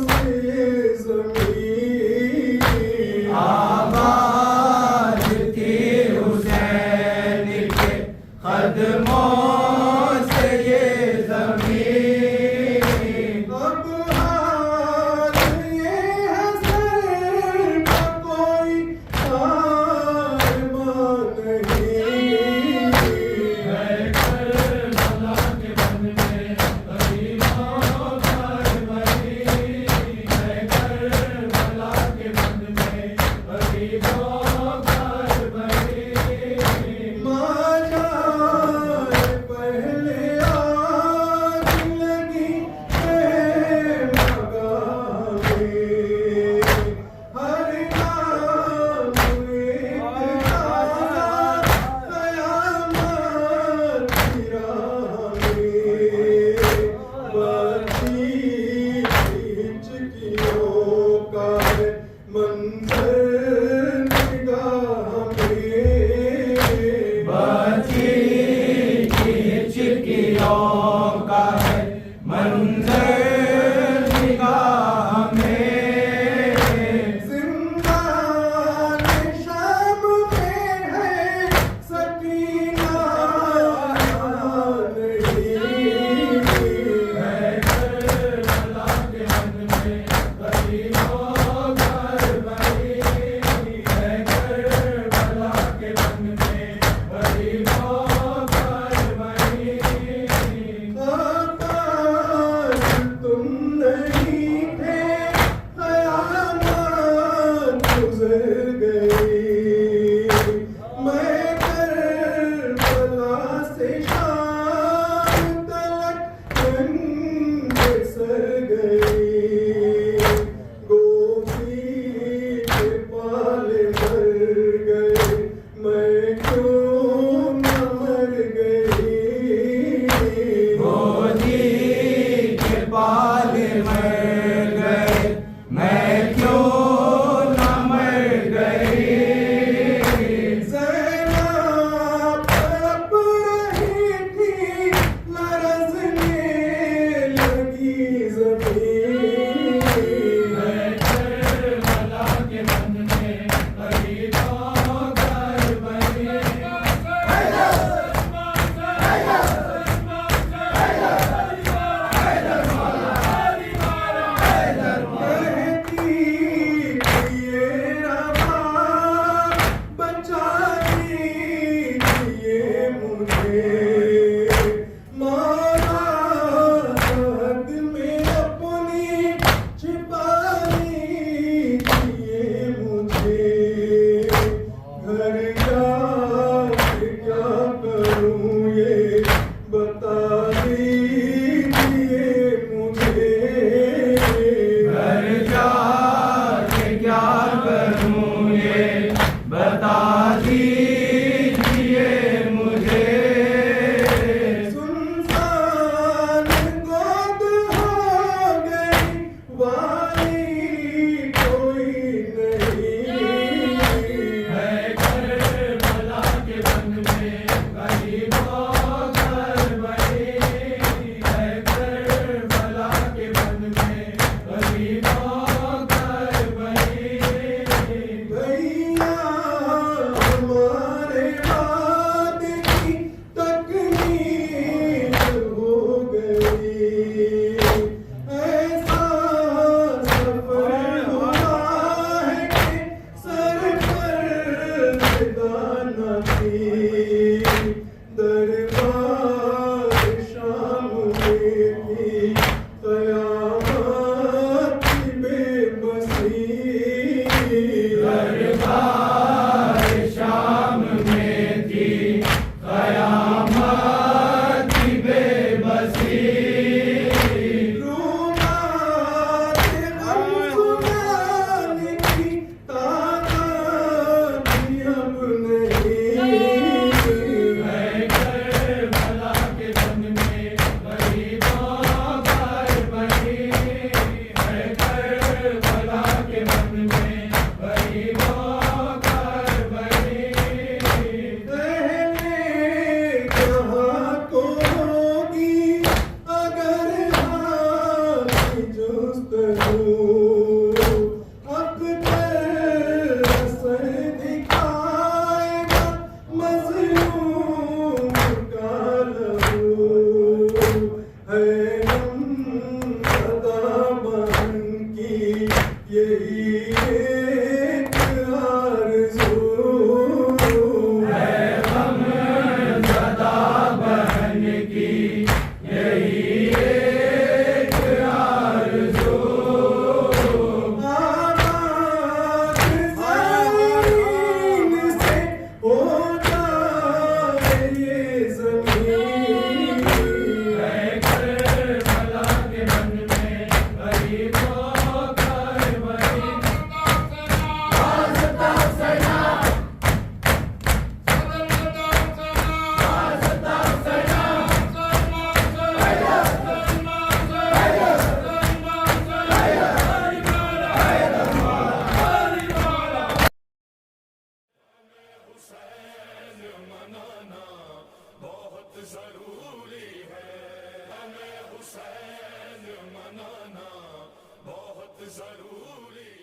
से ज़मीन आबाद थी हुसैन के कदमों से ये ज़मीन। अब हाल ये है सर का कोई कारवां नहीं। है करबला के बन में गरीबों पर बनी, है करबला के बन में गरीबों पर बनी। माँ जाए पहले आग लगी मगावे, हर नाम एक कयामत की राहें। बची हिचकियों का है मंजर निगाह में। बची हिचकियों का है मंजर निगाह में। ज़िंदान शाम में है सकीना नहीं। है करबला के बन में गरीबों पर बनी, है करबला के बन में गरीबों पर बनी। आकाश तुम नहीं थे, क़यामत गुज़र गई। मैं करबला से शाम तलक जंग सर गई। गुफ्तगू अख्तर असर दिखाएगा मज़लूम का लहू है गम सदा बन की यही एक आरज़ू बहुत जरूरी है हमें हुसैन मनाना बहुत जरूरी